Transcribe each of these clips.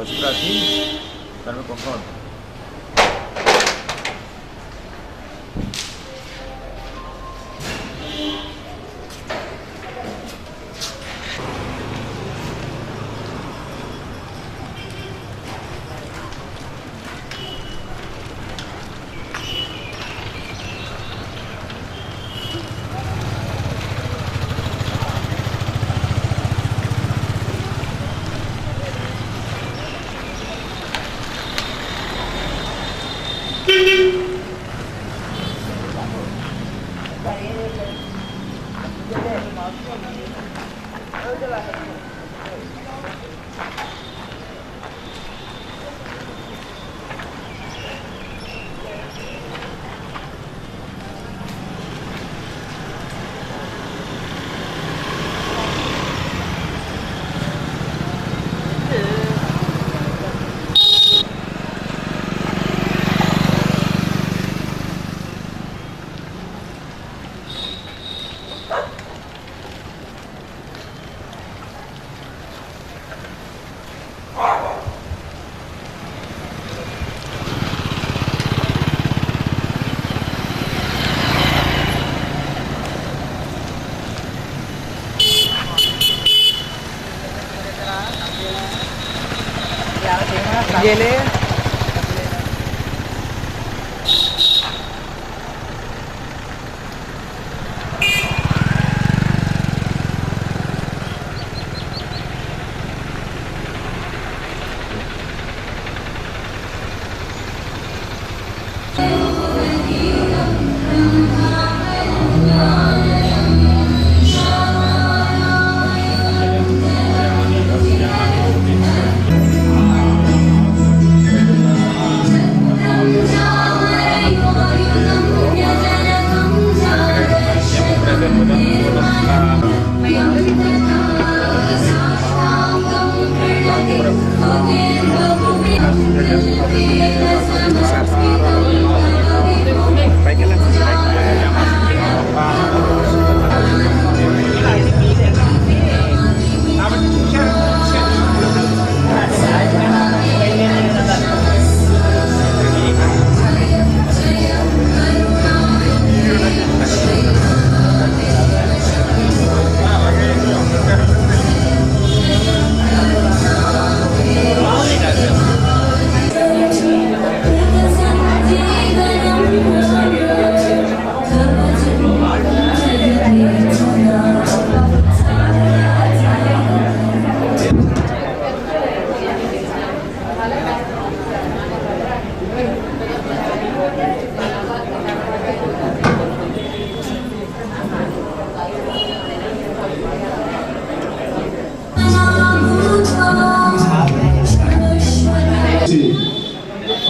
పసుపు రాసి దాని కుంకుమ Gele.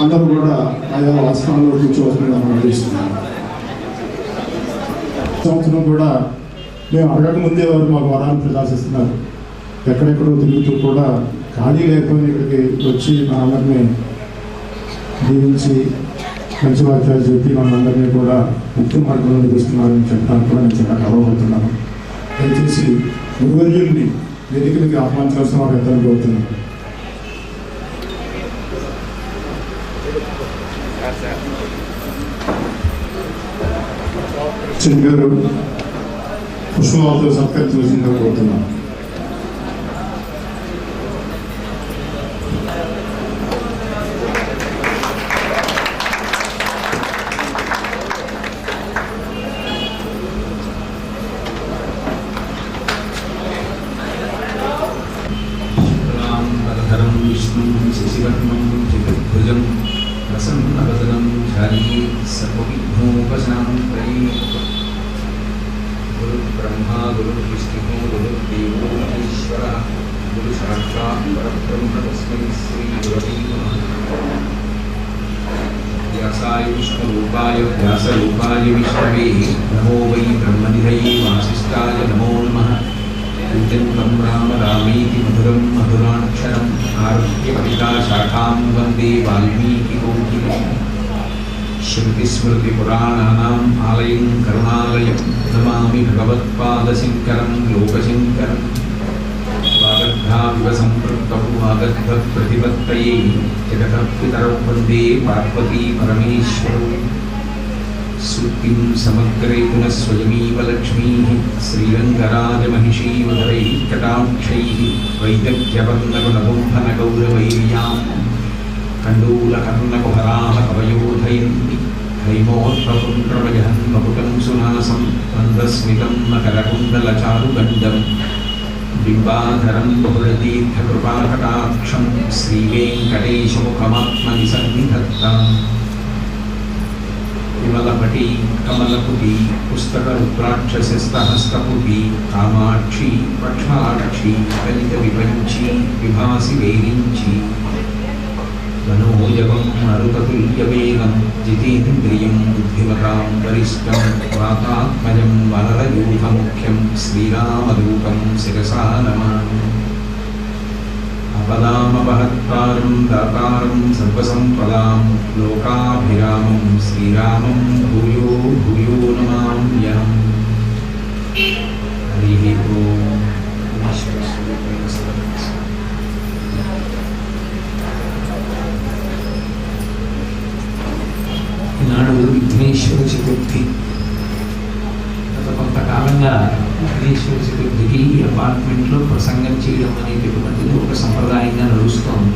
అందరూ కూడా ఆయా ఆస్థానంలో కూర్చోవలసిందని ఆదేశిస్తున్నాను. సంవత్సరం కూడా మేము అడగక ముందే వారు మాకు వరాలు ప్రదర్శిస్తున్నారు. ఎక్కడెక్కడో తిరుగుతూ కూడా ఖాళీ లేకపోయినా ఇక్కడికి వచ్చి మా అందరినీ దీవించి మంచి వాక్యాలు చెప్పి మనందరినీ కూడా ముక్తి మార్గంలో నిలుస్తున్నారని చెప్పడానికి కూడా నేను చాలా గర్వపడుతున్నాను. దయచేసి గురువర్యుల్ని వేదికలకి ఆహ్వానించాల్సిన వారు ఎంతని కోరుతున్నాను. గారు పుష్పమాలతో సత్కరించవలసిందిగా కోరుతున్నాను. प्रसन्नवदनं ध्याये सर्वविघ्नोपशान्तये गुरुर्ब्रह्मा गुरुर्विष्णुः गुरुर्देवो महेश्वरः गुरुसाक्षात् परब्रह्म तस्मै श्रीगुरवे नमः। व्यासाय विष्णुरूपाय व्यासरूपाय विष्णवे नमो वै ब्रह्मनिधये वासिष्ठाय नमो नमः। तं राम रामेति मधुरं मधुराक्षरम् आरुह्य कविताशाखां वन्दे वाल्मीकिकोकिलं। श्रुतिस्मृतिपुराणानाम् आलयं करुणालयं नमामि भगवत्पादशङ्करं लोकशङ्करम्। యథావివ సంపృక్తౌ ఆగర్భప్రతిపత్తయే జగతః పితరౌ వందే పార్వతీ పరమేశ్వరౌ. సూక్తిం సమగ్రే పునః స్వయమేవ లక్ష్మీః శ్రీరంగరాజమహిషీమధురైః కటాక్షైః వైదగ్ధ్యపన్నగుణగుంభనగౌరవైర్యాం కండూలకర్ణకుహరాः కవయోధయంతి హైమోర్ధ్వపుండ్రమజహన్ మకుటం సునాసం మందస్మితం మకరకుండలచారుగండం బింబాధరం బహుళదీర్ఘకృపాకటాక్షం శ్రీవేంకటేశముఖమాత్మని సన్నిధత్తాం. విమలపటి కమలపుటి పుస్తక రుద్రాక్షస్తహస్తపుటి కామాక్షి పక్ష్మాక్షి కలిత విపంచి విభాసి వేరించి మనోజవం మరుతతుల్యవేగం జితేంద్రియం బుద్ధిమతాం వరిష్టం వాతాత్మజం వనరయూథముఖ్యం శ్రీరామదూతం శిరసా నమామి. ఆపదామపహత్తారం దాతారం సర్వసంపదాం లోకాభిరామం శ్రీరామం భూయో భూయో నమామ్యహం. హరి ఓం. ఈనాడు విఘ్నేశ్వర చతుర్థి. గత కొంతకాలంగా విఘ్నేశ్వర చతుర్థికి అపార్ట్మెంట్లో ప్రసంగం చేయడం అనేటటువంటిది ఒక సంప్రదాయంగా నడుస్తోంది.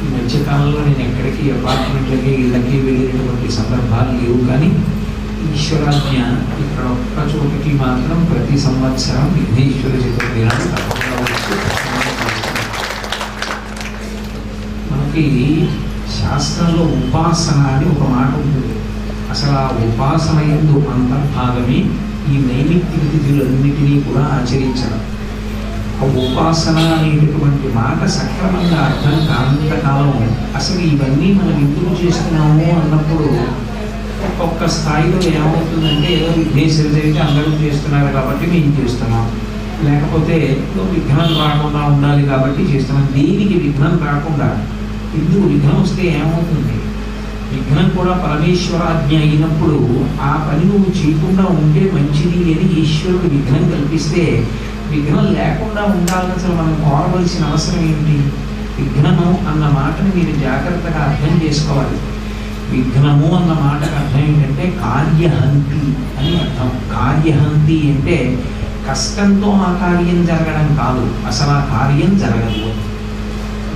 ఈ మధ్యకాలంలో నేను ఎక్కడికి అపార్ట్మెంట్లకి ఇళ్ళకి వెళ్ళినటువంటి సందర్భాలు లేవు, కానీ ఈశ్వరాజ్ఞ ఇక్కడ ఒక్క చోటికి మాత్రం ప్రతి సంవత్సరం విఘ్నేశ్వర చతుర్థి నాడు తప్పకుండా వచ్చి మనకి శాస్త్రంలో ఉపాసన అని ఒక మాట ఉంటుంది. అసలు ఆ ఉపాసన యందు అంతర్భాగమే ఈ నైమిత్తిక తిథులన్నిటినీ కూడా ఆచరించడం. ఆ ఉపాసన అనేటటువంటి మాట సక్రమంగా అర్థం కానంతకాలం అసలు ఇవన్నీ మనం ఎందుకు చేస్తున్నాము అన్నప్పుడు ఒక్కొక్క స్థాయిలో ఏమవుతుందంటే ఏదో విఘ్నేశ్వర చవితి అందరూ చేస్తున్నారు కాబట్టి మేము చేస్తున్నాం, లేకపోతే విఘ్నం రాకుండా ఉండాలి కాబట్టి చేస్తున్నాం. దేనికి విఘ్నం రాకుండా, ఎందుకు విఘ్నం వస్తే ఏమవుతుంది? విఘ్నం కూడా పరమేశ్వరాజ్ఞ అయినప్పుడు ఆ పని నువ్వు చేయకుండా ఉంటే మంచిది అని ఈశ్వరుడు విఘ్నం కల్పిస్తే, విఘ్నం లేకుండా ఉండాలని అసలు మనం కోరవలసిన అవసరం ఏంటి? విఘ్నము అన్న మాటని మీరు జాగ్రత్తగా అర్థం చేసుకోవాలి. విఘ్నము అన్న మాటకు అర్థం ఏంటంటే కార్యహంతి అని అర్థం. కార్యహంతి అంటే కష్టంతో ఆ కార్యం జరగడం కాదు, అసలు ఆ కార్యం జరగదు.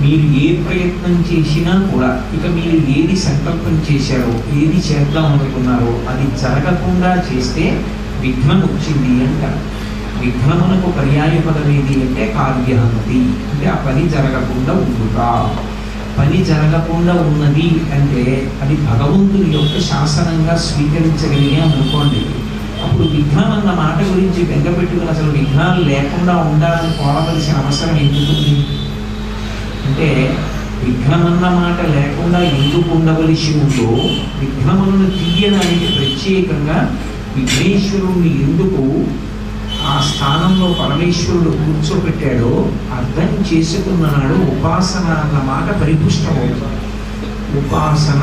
మీరు ఏ ప్రయత్నం చేసినా కూడా, ఇక మీరు ఏది సంకల్పం చేశారో, ఏది చేద్దాం అనుకున్నారో అది జరగకుండా చేస్తే విఘ్నం వచ్చింది అంటారు. విఘ్నమునకు పర్యాయ పదం ఏది అంటే కార్యహంతి, అంటే ఆ పని జరగకుండా ఉండుతా. పని జరగకుండా ఉన్నది అంటే అది భగవంతుని యొక్క శాసనంగా స్వీకరించగలిగాం అనుకోండి. అప్పుడు విఘ్నం అన్న మాట గురించి బెంగపెట్టుకుని అసలు విఘ్నాలు లేకుండా ఉండాలని కోరవలసిన అవసరం ఎందుకుంది అంటే, విఘ్నమన్న మాట లేకుండా ఎందుకు ఉండవలసి ఉందో, విఘ్నములను తీయడానికి ప్రత్యేకంగా విఘ్నేశ్వరుణ్ణి ఎందుకు ఆ స్థానంలో పరమేశ్వరుడు కూర్చోబెట్టాడో అర్థం చేసుకున్నాడు. ఉపాసన అన్న మాట పరిపుష్టమవుతుంది. ఉపాసన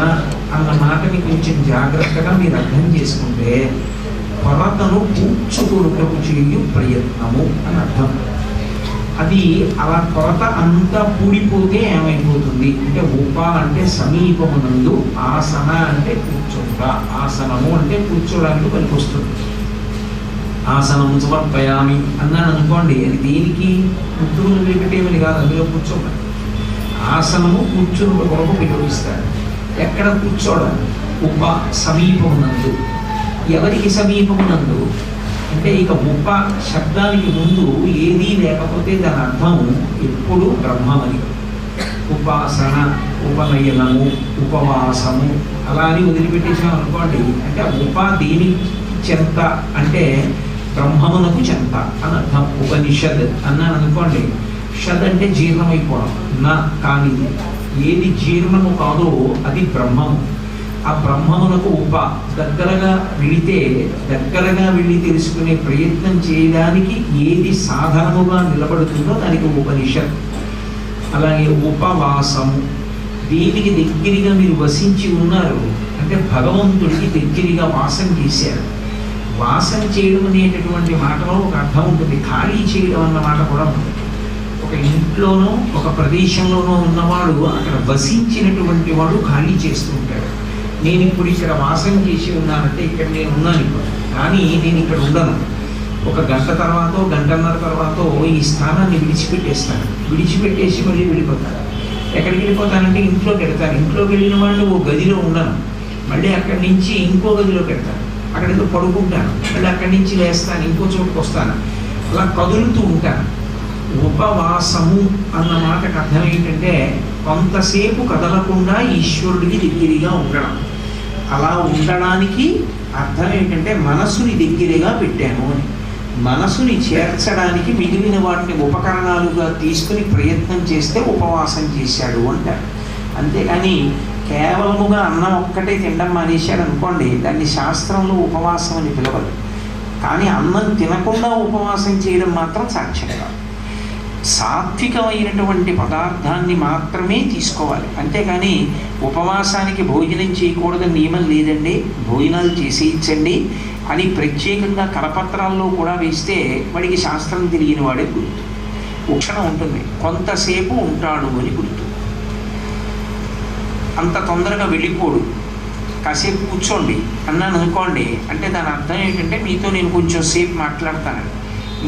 అన్న మాటని కొంచెం జాగ్రత్తగా మీరు అర్థం చేసుకుంటే, కొరతను పూడ్చుకొనుటకు చేయు ప్రయత్నము అని అర్థం. అది అలా కొరత అంతా పూడిపోతే ఏమైపోతుంది అంటే, ఉప అంటే సమీపమునందు, ఆసన అంటే కూర్చోట, ఆసనము అంటే కూర్చోడానికి పనికి వస్తుంది. ఆసనము సమర్పయామి అన్నాను అనుకోండి, అది దేనికి? ముద్దులు పెట్టేమని కాదు, అందులో కూర్చోమని. ఆసనము కూర్చుని కొరకు వినియోగిస్తాడు. ఎక్కడ కూర్చోవడం? ఉప సమీపమునందు. ఎవరికి సమీపమునందు అంటే, ఇక ఉప శబ్దానికి ముందు ఏదీ లేకపోతే దాని అర్థం ఎప్పుడు బ్రహ్మమని. ఉపాసన, ఉపనయనము, ఉపవాసము అలా అని వదిలిపెట్టేసాం అనుకోండి, అంటే ఉప దేని చెంత అంటే బ్రహ్మమునకు చెంత అని అర్థం. ఉపనిషద్ అన్నాను అనుకోండి, షద్ అంటే జీర్ణమైపోవడం, నా కానిది ఏది జీర్ణము కాదో అది బ్రహ్మము. ఆ బ్రహ్మమునకు ఉప దగ్గరగా వెళ్ళి తెలుసుకునే ప్రయత్నం చేయడానికి ఏది సాధనముగా నిలబడుతుందో దానికి ఉపనిషత్. అలాగే ఉపవాసము, దేనికి దగ్గరగా మీరు వసించి ఉన్నారు అంటే భగవంతుడికి దగ్గరగా వాసం చేశారు. వాసం చేయడం అనేటటువంటి మాటలో ఒక అర్థం ఉంటుంది, ఖాళీ చేయడం అన్న మాట కూడా ఉంటుంది. ఒక ఒక ఇంట్లోనో ఒక ప్రదేశంలోనో ఉన్నవాడు అక్కడ వసించినటువంటి వాడు ఖాళీ చేస్తూ ఉంటాడు. నేను ఇప్పుడు ఇక్కడ వాసం చేసి ఉన్నానంటే ఇక్కడ నేను ఉన్నాను ఇప్పుడు, కానీ నేను ఇక్కడ ఉండను. ఒక గంట తర్వాత గంటన్నర తర్వాత ఈ స్థానాన్ని విడిచిపెట్టేస్తాను. విడిచిపెట్టేసి మళ్ళీ వెళ్ళిపోతాను. ఎక్కడికి వెళ్ళిపోతానంటే ఇంట్లోకి వెళ్తాను. ఇంట్లోకి వెళ్ళిన వాళ్ళు ఓ గదిలో ఉండను. మళ్ళీ అక్కడి నుంచి ఇంకో గదిలోకి వెళ్తాను. అక్కడేదో పడుకుంటాను. మళ్ళీ అక్కడి నుంచి లేస్తాను, ఇంకో చోటుకు వస్తాను. అలా కదులుతూ ఉంటాను. ఉపవాసము అన్న మాటకు అర్థం ఏంటంటే కొంతసేపు కదలకుండా ఈశ్వరుడికి దగ్గరగా ఉండడం. అలా ఉండడానికి అర్థం ఏంటంటే మనసుని దగ్గరగా పెట్టాను అని. మనసుని చేర్చడానికి మిగిలిన వాటిని ఉపకరణాలుగా తీసుకుని ప్రయత్నం చేస్తే ఉపవాసం చేశాడు అంటారు. అంతేకాని కేవలముగా అన్నం ఒక్కటే తినడం మానేశాడు అనుకోండి, దాన్ని శాస్త్రంలో ఉపవాసం అని పిలవదు. కానీ అన్నం తినకుండా ఉపవాసం చేయడం మాత్రం సాధ్యం కాదు. సాత్వికమైనటువంటి పదార్థాన్ని మాత్రమే తీసుకోవాలి. అంతేకాని ఉపవాసానికి భోజనం చేయకూడదని నియమం లేదండి, భోజనాలు చేసేయించండి అని ప్రత్యేకంగా కరపత్రాల్లో కూడా వేస్తే వాడికి శాస్త్రం తెలియని వాడే గుర్తు. ఉక్షణం ఉంటుంది, కొంతసేపు ఉంటాడు అని గుర్తు. అంత తొందరగా వెళ్ళిపోడు. కాసేపు కూర్చోండి అన్నాను అనుకోండి, అంటే దాని అర్థం ఏంటంటే మీతో నేను కొంచెం సేపు మాట్లాడతాను.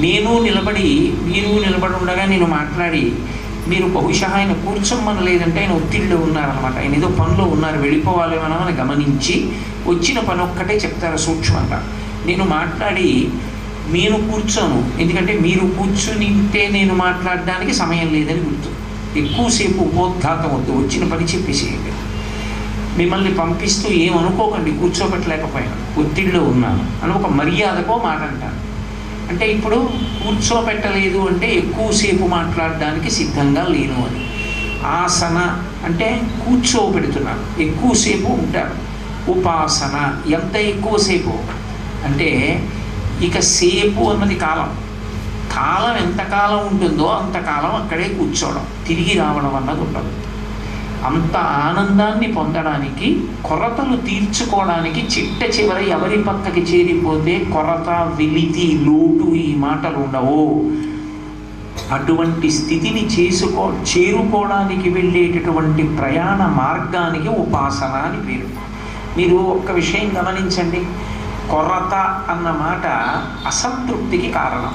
నేను నిలబడి మీరు నిలబడి ఉండగా నేను మాట్లాడి మీరు బహుశా ఆయన కూర్చోమనలేదంటే ఆయన ఒత్తిడిలో ఉన్నారనమాట, ఆయన ఏదో పనిలో ఉన్నారు, వెళ్ళిపోవాలేమో అని గమనించి వచ్చిన పని ఒక్కటే చెప్తారు సూక్ష్మంగా. నేను మాట్లాడి నేను కూర్చోను, ఎందుకంటే మీరు కూర్చునింటే నేను మాట్లాడడానికి సమయం లేదని గుర్తు. ఎక్కువసేపు ఉపోద్ఘాతం వద్దు, వచ్చిన పని చెప్పేసేయండి. మిమ్మల్ని పంపిస్తూ ఏమనుకోకండి కూర్చోబెట్టలేకపోయాను, ఒత్తిడిలో ఉన్నాను అని ఒక మర్యాదకో మాట అంటాను. అంటే ఇప్పుడు కూర్చోబెట్టలేదు అంటే ఎక్కువసేపు మాట్లాడడానికి సిద్ధంగా లేను అని. ఆసన అంటే కూర్చోబెడుతున్నాను, ఎక్కువసేపు ఉంటారు. ఉపాసన ఎంత ఎక్కువసేపు అంటే ఇక సేపు అన్నది కాలం. కాలం ఎంతకాలం ఉంటుందో అంతకాలం అక్కడే కూర్చోవడం, తిరిగి రావడం అన్నది ఉండదు. అంత ఆనందాన్ని పొందడానికి, కొరతలు తీర్చుకోవడానికి చిట్ట చివర ఎవరి పక్కకి చేరిపోతే కొరత, వెలితి, లోటు ఈ మాటలు ఉండవు. అటువంటి స్థితిని చేరుకోవడానికి వెళ్ళేటటువంటి ప్రయాణ మార్గానికి ఉపాసన అని పేరు. మీరు ఒక్క విషయం గమనించండి, కొరత అన్న మాట అసంతృప్తికి కారణం.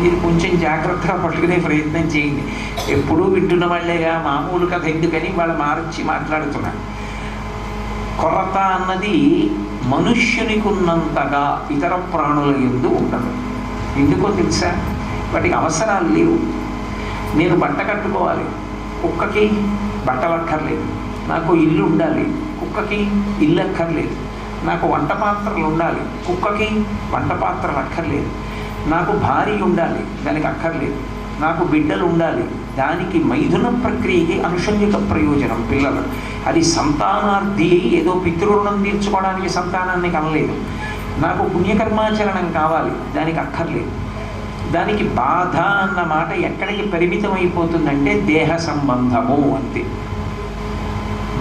మీరు కొంచెం జాగ్రత్తగా పట్టుకునే ప్రయత్నం చేయండి. ఎప్పుడూ వింటున్న వాళ్ళేగా, మామూలు కథ ఎందుకని వాళ్ళు మార్చి మాట్లాడుతున్నారు. కొరత అన్నది మనుష్యునికి ఉన్నంతగా ఇతర ప్రాణుల యందు ఉండదు. ఎందుకో తెలుసా? వాటికి అవసరాలు లేవు. నేను బట్ట కట్టుకోవాలి, కుక్కకి బట్టలు అక్కర్లేదు. నాకు ఇల్లు ఉండాలి, కుక్కకి ఇల్లు అక్కర్లేదు. నాకు వంట పాత్రలు ఉండాలి, కుక్కకి వంట పాత్రలు అక్కర్లేదు. నాకు భార్య ఉండాలి, దానికి అక్కర్లేదు. నాకు బిడ్డలు ఉండాలి, దానికి మైథున ప్రక్రియకి అనుషంగిక ప్రయోజనం పిల్లలు. అది సంతానార్థి ఏదో పితృరుణం తీర్చుకోవడానికి సంతానాన్ని కనలేదు. నాకు పుణ్యకర్మాచరణం కావాలి, దానికి అక్కర్లేదు. దానికి బాధ అన్న మాట ఎక్కడికి పరిమితం అయిపోతుందంటే దేహ సంబంధము అంతే.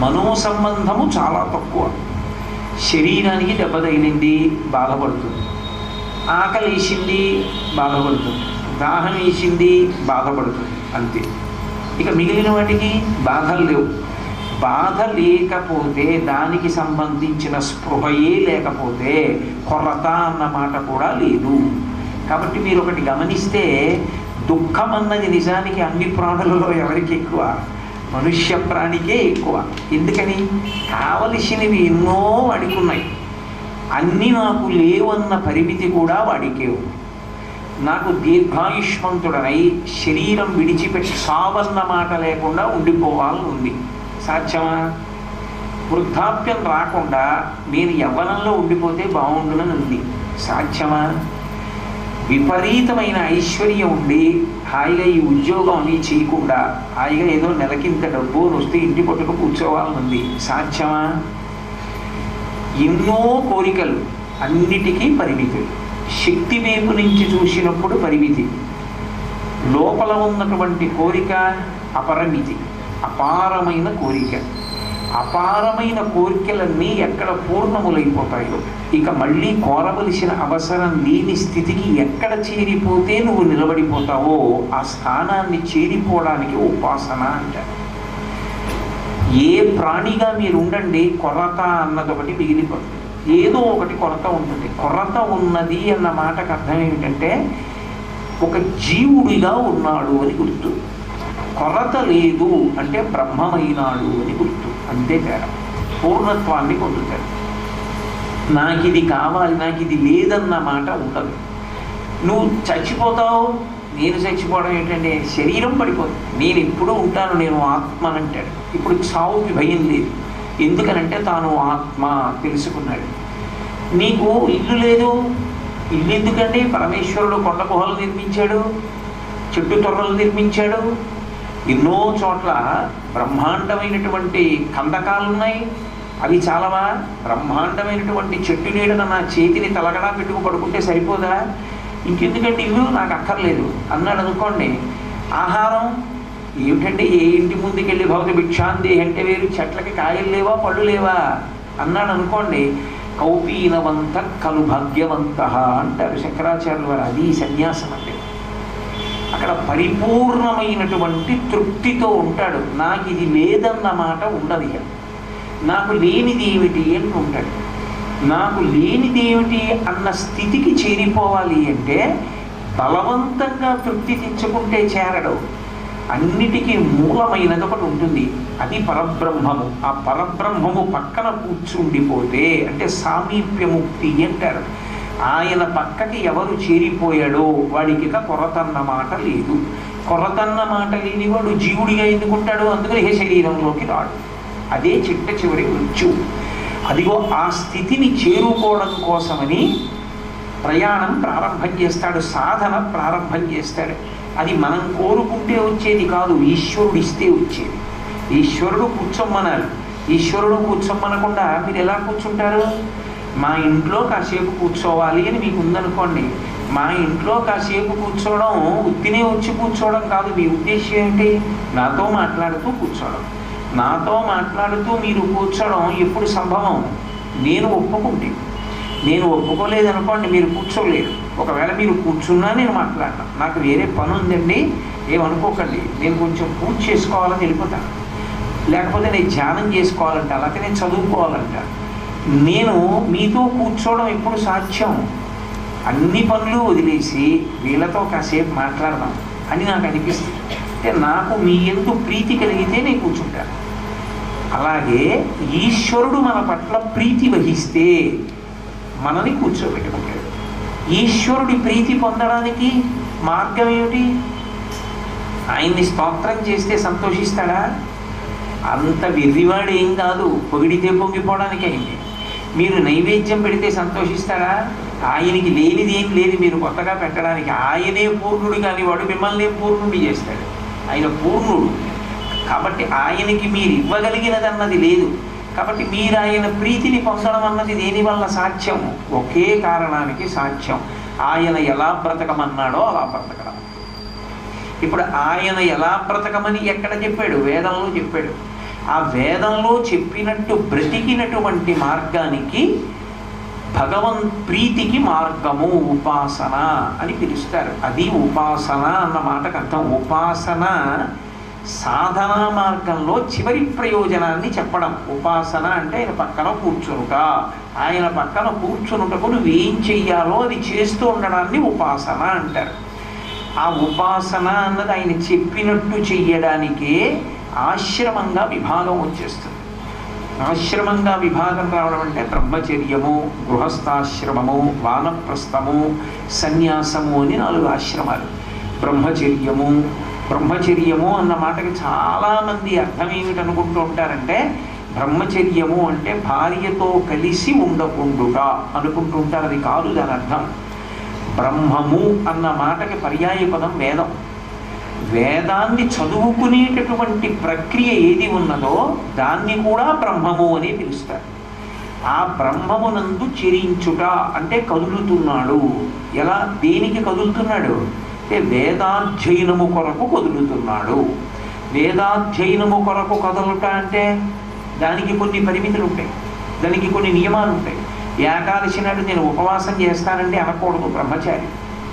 మనో సంబంధము చాలా తక్కువ. శరీరానికి దెబ్బ తగిలింది, బాధపడుతుంది. ఆకలి వేసింది, బాధపడుతుంది. దాహం వేసింది, బాధపడుతుంది, అంతే. ఇక మిగిలిన వాటికి బాధలు లేవు. బాధ లేకపోతే, దానికి సంబంధించిన స్పృహయే లేకపోతే కొరత అన్న మాట కూడా లేదు. కాబట్టి మీరు ఒకటి గమనిస్తే, దుఃఖం అన్నది నిజానికి అన్ని ప్రాణులలో ఎవరికి ఎక్కువ? మనుష్య ప్రాణికే ఎక్కువ. ఎందుకని? కావలసినవి ఎన్నో వాడికి ఉన్నాయి, అన్నీ నాకు లేవన్న పరిమితి కూడా వాడికే ఉంది. నాకు దీర్ఘాయుష్మంతుడనై శరీరం విడిచిపెట్టి సావన్న మాట లేకుండా ఉండిపోవాలని ఉంది. సాధ్యమా? వృద్ధాప్యం రాకుండా నేను యవ్వనంలో ఉండిపోతే బాగుండునని ఉంది. సాధ్యమా? విపరీతమైన ఐశ్వర్యం ఉండి హాయిగా ఈ ఉద్యోగం అని చేయకుండా హాయిగా ఏదో నెలకింత డబ్బు వస్తే ఇంటి పట్టుకు కూర్చోవాలని ఉంది. సాధ్యమా? ఎన్నో కోరికలు, అన్నిటికీ పరిమితులు. శక్తి వైపు నుంచి చూసినప్పుడు పరిమితి, లోపల ఉన్నటువంటి కోరిక అపరిమితి, అపారమైన కోరిక. అపారమైన కోరికలన్నీ ఎక్కడ పూర్ణములైపోతాయో, ఇక మళ్ళీ కోరవలసిన అవసరం లేని స్థితికి ఎక్కడ చేరిపోతే నువ్వు నిలబడిపోతావో ఆ స్థానాన్ని చేరిపోవడానికి ఉపాసన అంటారు. ఏ ప్రాణిగా మీరు ఉండండి, కొరత అన్నది ఒకటి మిగిలిపోతుంది. ఏదో ఒకటి కొరత ఉంటుంది. కొరత ఉన్నది అన్న మాటకు అర్థం ఏమిటంటే ఒక జీవుడిగా ఉన్నాడు అని గుర్తు. కొరత లేదు అంటే బ్రహ్మమైనాడు అని గుర్తు. అంతే తేడా. పూర్ణత్వాన్ని పొందుతాడు. నాకు ఇది కావాలి, నాకు ఇది లేదన్న మాట ఉండదు. నువ్వు చచ్చిపోతావు, నేను చచ్చిపోవడం ఏంటంటే శరీరం పడిపోతుంది. నేను ఎప్పుడూ ఉంటాను, నేను ఆత్మనంటాడు. ఇప్పుడు చావుకి భయం లేదు. ఎందుకనంటే తాను ఆత్మ తెలుసుకున్నాడు. నీకు ఇల్లు లేదు, ఇల్లు ఎందుకండి? పరమేశ్వరుడు కొండ గుహలు నిర్మించాడు, చెట్టు తొర్రలు నిర్మించాడు, ఎన్నో చోట్ల బ్రహ్మాండమైనటువంటి కందకాలు ఉన్నాయి. అవి చాలవా? బ్రహ్మాండమైనటువంటి చెట్టు నీడన నా చేతిని తలగడా పెట్టుకు పడుకుంటే సరిపోదా? ఇంకెందుకంటే ఇల్లు నాకు అక్కర్లేదు అన్నాడు అనుకోండి. ఆహారం ఏమిటంటే ఏ ఇంటి ముందుకెళ్ళి భవతి భిక్షాంది అంటే వేరు, చెట్లకి కాయలు లేవా పళ్ళు లేవా అన్నాడు అనుకోండి. కౌపీనవంత కలు భాగ్యవంత అంటారు శంకరాచార్యుల వారు. అది సన్యాసం అంటే అక్కడ పరిపూర్ణమైనటువంటి తృప్తితో ఉంటాడు. నాకు ఇది లేదన్న మాట ఉండదు. ఇక నాకు లేనిది ఏమిటి అని ఉంటాడు. నాకు లేనిది ఏమిటి అన్న స్థితికి చేరిపోవాలి అంటే బలవంతంగా తృప్తి తెచ్చుకుంటే చేరడు. అన్నిటికీ మూలమైనది ఒకటి ఉంటుంది, అది పరబ్రహ్మము. ఆ పరబ్రహ్మము పక్కన కూర్చుండిపోతే అంటే సామీప్యముక్తి అంటారు. ఆయన పక్కకి ఎవరు చేరిపోయాడో వాడికి కొరతన్న మాట లేదు. కొరతన్న మాట లేని వాడు జీవుడిగా ఎందుకుంటాడు? అందుకని ఏ శరీరంలోకి రాడు. అదే చిట్ట చివరి మృత్యువు. అదిగో ఆ స్థితిని చేరుకోవడం కోసమని ప్రయాణం ప్రారంభం చేస్తాడు, సాధన ప్రారంభం చేస్తాడు. అది మనం కోరుకుంటే వచ్చేది కాదు, ఈశ్వరుడు ఇస్తే వచ్చేది. ఈశ్వరుడు కూర్చోమ్మన్నారు. ఈశ్వరుడు కూర్చోమ్మనకుండా మీరు ఎలా కూర్చుంటారు? మా ఇంట్లో కాసేపు కూర్చోవాలి అని మీకు ఉందనుకోండి. మా ఇంట్లో కాసేపు కూర్చోవడం ఉత్తినే వచ్చి కూర్చోవడం కాదు. మీ ఉద్దేశం ఏంటి? నాతో మాట్లాడుతూ కూర్చోవడం. నాతో మాట్లాడుతూ మీరు కూర్చోవడం ఎప్పుడు సంభవం? నేను ఒప్పుకుంటే. నేను ఒప్పుకోలేదనుకోండి, మీరు కూర్చోలేరు. ఒకవేళ మీరు కూర్చున్నా నేను మాట్లాడతాను. నాకు వేరే పని ఉందండి ఏమనుకోకండి, నేను కొంచెం పూజ చేసుకోవాలని వెళ్ళిపోతాను, లేకపోతే నేను ధ్యానం చేసుకోవాలంట, లేకపోతే నేను చదువుకోవాలంట. నేను మీతో కూర్చోవడం ఎప్పుడు సాధ్యం? అన్ని పనులు వదిలేసి వీళ్ళతో కాసేపు మాట్లాడదాం అని నాకు అనిపిస్తుంది. అంటే నాకు మీ యందు ప్రీతి కలిగితే నేను కూర్చుంటాను. అలాగే ఈశ్వరుడు మన పట్ల ప్రీతి వహిస్తే మనని కూర్చోబెట్టుకుంటాడు. ఈశ్వరుడి ప్రీతి పొందడానికి మార్గం ఏమిటి? ఆయన్ని స్తోత్రం చేస్తే సంతోషిస్తాడా? అంత వెర్రివాడు ఏం కాదు, పొగిడితే పొంగిపోవడానికి అయింది. మీరు నైవేద్యం పెడితే సంతోషిస్తాడా? ఆయనకి లేనిది ఏం లేదు మీరు కొత్తగా పెట్టడానికి. ఆయనే పూర్ణుడు కానీ వాడు మిమ్మల్ని పూర్ణుడి చేస్తాడు. ఆయన పూర్ణుడు కాబట్టి ఆయనకి మీరు ఇవ్వగలిగినది అన్నది లేదు. కాబట్టి మీరు ఆయన ప్రీతిని పొందడం అన్నది దేనివల్ల సాధ్యం? ఒకే కారణానికి సాధ్యం. ఆయన ఎలా బ్రతకమన్నాడో అలా బ్రతకడం. ఇప్పుడు ఆయన ఎలా బ్రతకమని ఎక్కడ చెప్పాడు? వేదంలో చెప్పాడు. ఆ వేదంలో చెప్పినట్టు బ్రతికినటువంటి మార్గానికి ప్రీతికి మార్గము ఉపాసన అని పిలుస్తారు. అది ఉపాసన అన్న మాటకు అర్థం. ఉపాసన సాధనా మార్గంలో చివరి ప్రయోజనాన్ని చెప్పడం. ఉపాసన అంటే ఆయన పక్కన కూర్చునుట. ఆయన పక్కన కూర్చునుటకు నువ్వేం చెయ్యాలో అది చేస్తూ ఉండడాన్ని ఉపాసన అంటారు. ఆ ఉపాసన అన్నది ఆయన చెప్పినట్టు చెయ్యడానికే ఆశ్రమంగా విభాగం వచ్చేస్తుంది. ఆశ్రమంగా విభాగం రావడం అంటే బ్రహ్మచర్యము, గృహస్థాశ్రమము, వానప్రస్థము, సన్యాసము అని 4 ఆశ్రమాలు. బ్రహ్మచర్యము అన్న మాటకి చాలామంది అర్థం ఏమిటనుకుంటూ ఉంటారంటే బ్రహ్మచర్యము అంటే భార్యతో కలిసి ఉండకుండుట అనుకుంటూ ఉంటారు. అది కాదు దాని అర్థం. బ్రహ్మము అన్న మాటకి పర్యాయ పదం వేదం. వేదాన్ని చదువుకునేటటువంటి ప్రక్రియ ఏది ఉన్నదో దాన్ని కూడా బ్రహ్మము అని పిలుస్తారు. ఆ బ్రహ్మమునందు చెరించుట అంటే కదులుతున్నాడు. ఎలా? దేనికి కదులుతున్నాడు అంటే వేదాధ్యయనము కొరకు కదులుతున్నాడు. వేదాధ్యయనము కొరకు కదులుట అంటే దానికి కొన్ని పరిమితులు ఉంటాయి, దానికి కొన్ని నియమాలు ఉంటాయి. ఏకాదశి నాడు నేను ఉపవాసం చేస్తానండి అనకూడదు బ్రహ్మచారి.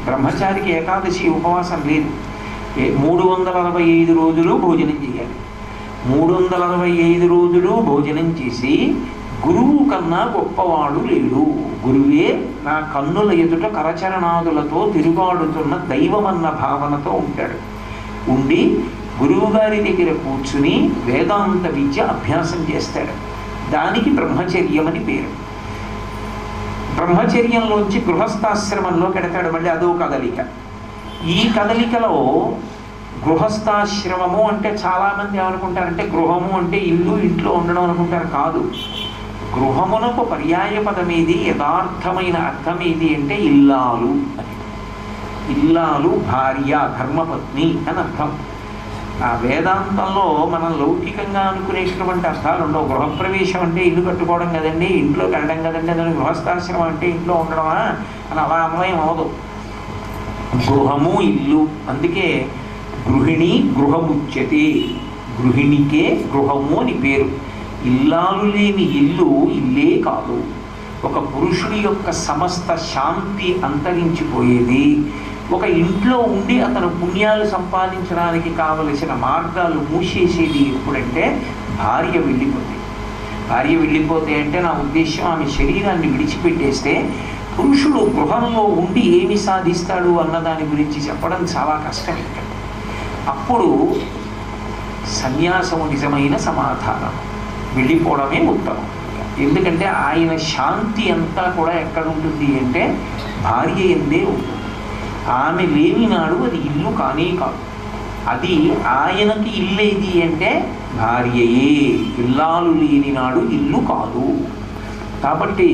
బ్రహ్మచారికి ఏకాదశి ఉపవాసం లేదు. 365 రోజులు భోజనం చేయాలి. 365 రోజులు భోజనం చేసి గురువు కన్నా గొప్పవాడు లేడు, గురువే నా కన్నుల ఎదుట కరచరణాదులతో తిరుగాడుతున్న దైవమన్న భావనతో ఉంటాడు. ఉండి గురువుగారి దగ్గర కూర్చుని వేదాంత విద్య అభ్యాసం చేస్తాడు. దానికి బ్రహ్మచర్యం అని పేరు. బ్రహ్మచర్యంలోంచి గృహస్థాశ్రమంలో పెడతాడు. మళ్ళీ అదో కదలిక. ఈ కదలికలో గృహస్థాశ్రమము అంటే చాలామంది ఏమనుకుంటారంటే గృహము అంటే ఇల్లు, ఇంట్లో ఉండడం అనుకుంటారు. కాదు. గృహమునకు పర్యాయ పదం ఏది, యథార్థమైన అర్థం ఏది అంటే ఇల్లాలు అని. ఇల్లాలు భార్య, ధర్మపత్ని అని అర్థం. ఆ వేదాంతంలో మనం లౌకికంగా అనుకునేటటువంటి అర్థాలు ఉండవు. గృహప్రవేశం అంటే ఇల్లు కట్టుకోవడం కదండి, ఇంట్లోకి వెళ్ళడం కదండి, అదని గృహస్థాశ్రమం అంటే ఇంట్లో ఉండడమా అని అలా అన్వయం అవదు. గృహము ఇల్లు. అందుకే గృహిణి గృహముచ్యతే, గృహిణికే గృహము అని పేరు. ఇల్లాలు లేని ఇల్లు ఇల్లే కాదు. ఒక పురుషుడి యొక్క సమస్త శాంతి అంతరించిపోయేది ఒక ఇంట్లో ఉండి అతను పుణ్యాలు సంపాదించడానికి కావలసిన మార్గాలు మూసేసేది ఎప్పుడంటే భార్య వెళ్ళిపోతే. భార్య వెళ్ళిపోతే అంటే నా ఉద్దేశం ఆమె శరీరాన్ని విడిచిపెట్టేస్తే పురుషుడు గృహంలో ఉండి ఏమి సాధిస్తాడు అన్న దాని గురించి చెప్పడం చాలా కష్టం. ఇక్కడ అప్పుడు సన్యాసము నిజమైన సమాధానం, వెళ్ళిపోవడమే ఉత్తమం. ఎందుకంటే ఆయన శాంతి అంతా కూడా ఎక్కడ ఉంటుంది అంటే భార్య ఎందే ఉంటుంది. ఆమె లేని నాడు అది ఇల్లు కానే కాదు. అది ఆయనకి ఇల్లేది అంటే భార్యయే. ఇల్లాలు లేని నాడు ఇల్లు కాదు. కాబట్టి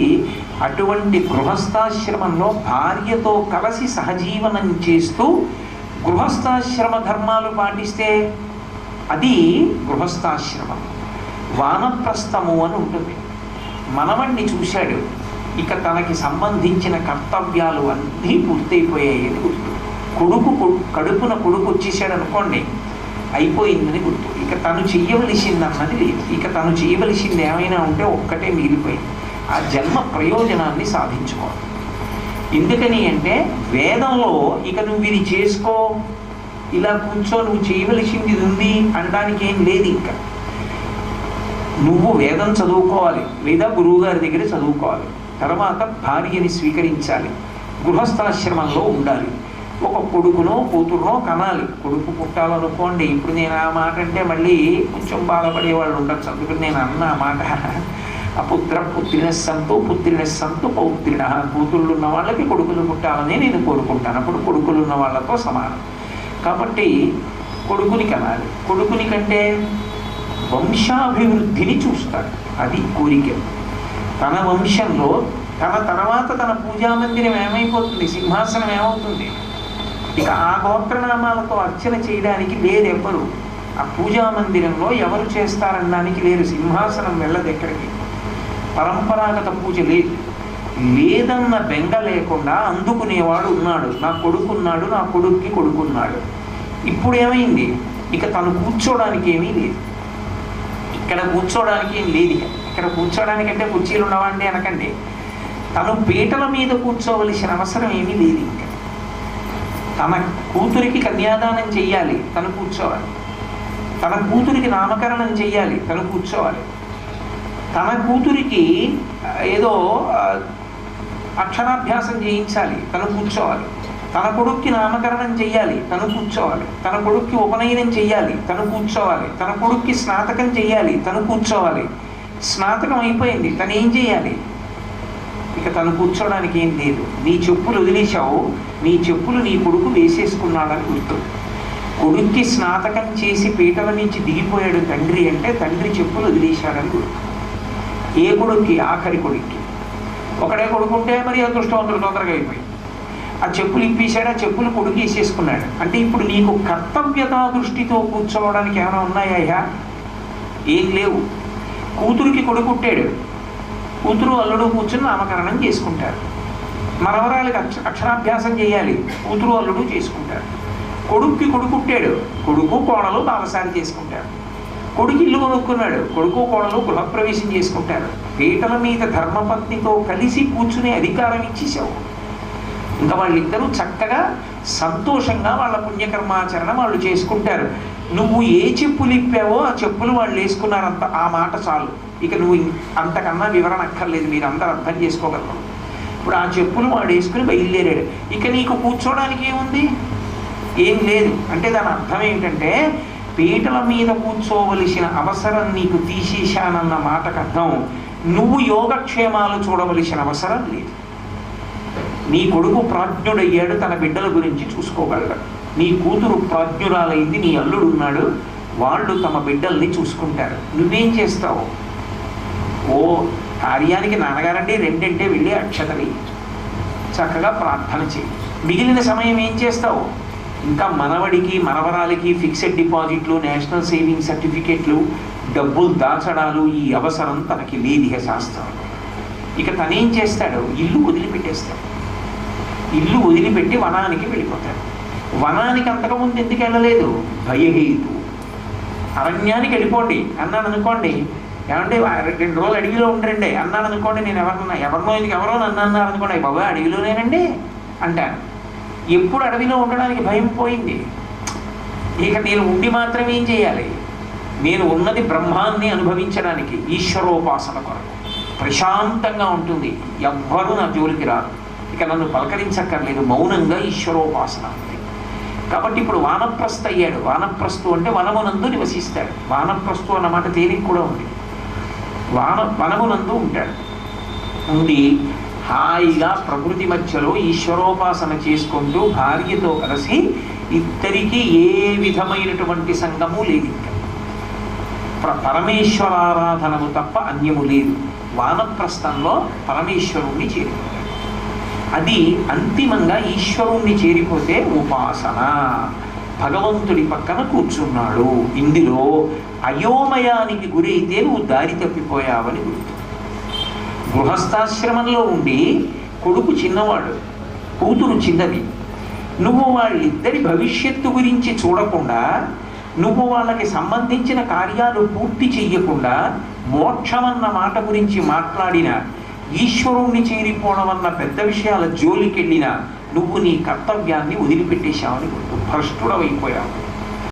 అటువంటి గృహస్థాశ్రమంలో భార్యతో కలిసి సహజీవనం చేస్తూ గృహస్థాశ్రమ ధర్మాలు పాటిస్తే అది గృహస్థాశ్రమం. వానప్రస్థము అని ఉంటుంది. మనవణ్ణి చూశాడు, ఇక తనకి సంబంధించిన కర్తవ్యాలు అన్నీ పూర్తయిపోయాయి అని గుర్తు. కడుపున కొడుకు వచ్చేసాడు అనుకోండి, అయిపోయిందని గుర్తు. ఇక తను చెయ్యవలసిందన్నది లేదు. ఇక తను చేయవలసింది ఏమైనా ఉంటే ఒక్కటే మిగిలిపోయింది, ఆ జన్మ ప్రయోజనాన్ని సాధించుకోవాలి. ఎందుకని అంటే వేదంలో ఇక నువ్వు ఇది చేసుకో, ఇలా కూర్చో, నువ్వు చేయవలసింది ఇది ఉంది అనడానికి ఏం లేదు. ఇంకా నువ్వు వేదం చదువుకోవాలి, లేదా గురువుగారి దగ్గర చదువుకోవాలి, తర్వాత భార్యని స్వీకరించాలి, గృహస్థాశ్రమంలో ఉండాలి, ఒక కొడుకునో కూతురునో కనాలి. కొడుకు పుట్టాలనుకోండి, ఇప్పుడు నేను ఆ మాట అంటే మళ్ళీ కొంచెం బాధపడే వాళ్ళు ఉండొచ్చు. అందుకని నేను అన్న మాట, అపుత్ర పుత్రినస్సంతు పుత్రినస్సంతు పౌత్రిణ. కూతుళ్ళు ఉన్న వాళ్ళకి కొడుకులు పుట్టాలని నేను కోరుకుంటాను, అప్పుడు కొడుకులు ఉన్న వాళ్ళతో సమానం. కాబట్టి కొడుకుని కనాలి. కొడుకుని కంటే వంశాభివృద్ధిని చూస్తాడు, అది కోరిక. తన వంశంలో తన తర్వాత తన పూజామందిరం ఏమైపోతుంది, సింహాసనం ఏమవుతుంది. ఇక ఆ గోత్రనామాలతో అర్చన చేయడానికి లేదెవ్వరు. ఆ పూజామందిరంలో ఎవరు చేస్తారనడానికి లేరు. సింహాసనం వెళ్ళదు ఎక్కడికి. పరంపరాగత పూజ లేదు. లేదన్న బెంగ లేకుండా అందుకునేవాడు ఉన్నాడు. నా కొడుకున్నాడు, నా కొడుక్కి కొడుకున్నాడు. ఇప్పుడు ఏమైంది, ఇక తను కూర్చోడానికి ఏమీ లేదు. ఇక్కడ కూర్చోడానికి ఏం లేదు. ఇక్కడ కూర్చోడానికంటే కుర్చీలు ఉండవండి అనకండి. తను పీటల మీద కూర్చోవలసిన అవసరం ఏమీ లేదు. ఇంకా తన కూతురికి కన్యాదానం చెయ్యాలి, తను కూర్చోవాలి. తన కూతురికి నామకరణం చెయ్యాలి, తను కూర్చోవాలి. తన కూతురికి ఏదో అక్షరాభ్యాసం చేయించాలి, తను కూర్చోవాలి. తన కొడుక్కి నామకరణం చెయ్యాలి, తను కూర్చోవాలి. తన కొడుక్కి ఉపనయనం చెయ్యాలి, తను కూర్చోవాలి. తన కొడుక్కి స్నాతకం చెయ్యాలి, తను కూర్చోవాలి. స్నాతకం అయిపోయింది, తను ఏం చేయాలి, ఇక తను కూర్చోడానికి ఏం లేదు. నీ చెప్పులు వదిలేశావు, నీ చెప్పులు నీ కొడుకు వేసేసుకున్నాడని గుర్తు. కొడుక్కి స్నాతకం చేసి పీటల నుంచి దిగిపోయాడు తండ్రి అంటే తండ్రి చెప్పులు వదిలేశాడని గుర్తు. ఏ కొడుక్కి, ఆఖరి కొడుక్కి. ఒకడే కొడుకుంటే మరి అదృష్టవంతుడు తొందరగా అయిపోయి ఆ చెప్పులు ఇప్పేశాడు, ఆ చెప్పులు కొడుకు వేసేసుకున్నాడు. అంటే ఇప్పుడు నీకు కర్తవ్యతా దృష్టితో కూర్చోవడానికి ఏమైనా ఉన్నాయా? ఏం లేవు. కూతురికి కొడుకుట్టాడు, కూతురు అల్లుడు కూర్చుని నామకరణం చేసుకుంటారు. మనవరాలకి అక్షరాభ్యాసం చేయాలి, కూతురు అల్లుడు చేసుకుంటారు. కొడుక్కి కొడుకుట్టాడు, కొడుకు కోడలు బాలసారి చేసుకుంటారు. కొడుకు ఇల్లు కొనుక్కున్నాడు, కొడుకు కోడలు గృహప్రవేశం చేసుకుంటారు. పీటల మీద ధర్మపత్నితో కలిసి కూర్చునే అధికారం ఇచ్చేసావు. ఇంకా వాళ్ళిద్దరూ చక్కగా సంతోషంగా వాళ్ళ పుణ్యకర్మాచరణ వాళ్ళు చేసుకుంటారు. నువ్వు ఏ చెప్పులు ఇప్పావో ఆ చెప్పులు వాళ్ళు వేసుకున్నారంత, ఆ మాట చాలు. ఇక నువ్వు అంతకన్నా వివరణ అక్కర్లేదు, మీరు అందరూ అర్థం చేసుకోగలరు. ఇప్పుడు ఆ చెప్పులు వాడు వేసుకుని బయలుదేరాడు. ఇక నీకు కూర్చోడానికి ఏముంది? ఏం లేదు. అంటే దాని అర్థం ఏమిటంటే పీటల మీద కూర్చోవలసిన అవసరం నీకు తీసేశానన్న మాటకు అర్థం నువ్వు యోగక్షేమాలు చూడవలసిన అవసరం లేదు. నీ కొడుకు ప్రాజ్ఞుడయ్యాడు, తన బిడ్డల గురించి చూసుకోగలడు. నీ కూతురు ప్రాజ్ఞురాలైంది, నీ అల్లుడు ఉన్నాడు, వాళ్ళు తమ బిడ్డల్ని చూసుకుంటారు. నువ్వేం చేస్తావు? ఓ కార్యానికి నాన్నగారండి రెండంటే వెళ్ళి అక్షతలి చక్కగా ప్రార్థన చేయి. మిగిలిన సమయం ఏం చేస్తావు? ఇంకా మనవడికి మనవరాలకి ఫిక్స్డ్ డిపాజిట్లు, నేషనల్ సేవింగ్ సర్టిఫికెట్లు, డబ్బులు దాచడాలు ఈ అవసరం తనకి లేదు శాస్త్రం. ఇక తనేం చేస్తాడు? ఇల్లు వదిలిపెట్టేస్తాడు. ఇల్లు వదిలిపెట్టి వనానికి వెళ్ళిపోతాడు. వనానికి అంతకుముందు ఎందుకు వెళ్ళలేదు? భయహేతు. అరణ్యానికి వెళ్ళిపోండి అన్నాడు అనుకోండి, ఏమంటే 2 రోజులు అడవిలో ఉండరండి అన్నాడు అనుకోండి, నేను ఎవరినో ఇది ఎవరో నన్ను అన్నారు అనుకోండి, బాబా అడవిలోనేనండి అంటాను. ఎప్పుడు అడవిలో ఉండడానికి భయం పోయింది. ఇక నేను ఉండి మాత్రం ఏం చేయాలి? నేను ఉన్నది బ్రహ్మాన్ని అనుభవించడానికి, ఈశ్వరోపాసన కొరకు. ప్రశాంతంగా ఉంటుంది, ఎవ్వరూ నా జోలికి రారు, ఇక నన్ను పలకరించక్కర్లేదు, మౌనంగా ఈశ్వరోపాసన ఉంది. కాబట్టి ఇప్పుడు వానప్రస్థ అయ్యాడు. వానప్రస్థు అంటే వనమునందు నివసిస్తాడు. వానప్రస్థు అన్నమాట తేలిక కూడా ఉంది. వనమునందు ఉంటాడు. ఉండి హాయిగా ప్రకృతి మధ్యలో ఈశ్వరోపాసన చేసుకుంటూ భార్యతో కలిసి ఇద్దరికీ ఏ విధమైనటువంటి సంగము లేదు. ఇంకా పరమేశ్వరారాధనము తప్ప అన్యము లేదు. వానప్రస్థంలో పరమేశ్వరుణ్ణి చేరిపోతాడు. అది అంతిమంగా ఈశ్వరుణ్ణి చేరిపోతే ఉపాసన. భగవంతుడి పక్కన కూర్చున్నాడు. ఇందులో అయోమయానికి గురైతే నువ్వు దారి తప్పిపోయావని గుర్తు. గృహస్థాశ్రమంలో ఉండి కొడుకు చిన్నవాడు, కూతురు చిన్నది. నువ్వు వాళ్ళిద్దరి భవిష్యత్తు గురించి చూడకుండా, నువ్వు వాళ్ళకి సంబంధించిన కార్యాలు పూర్తి చెయ్యకుండా, మోక్షమన్న మాట గురించి మాట్లాడిన, ఈశ్వరుణ్ణి చేరిపోవడం అన్న పెద్ద విషయాల జోలికెళ్ళినా నువ్వు నీ కర్తవ్యాన్ని వదిలిపెట్టేశావని గుర్తు. భ్రష్టుడవైపోయావు.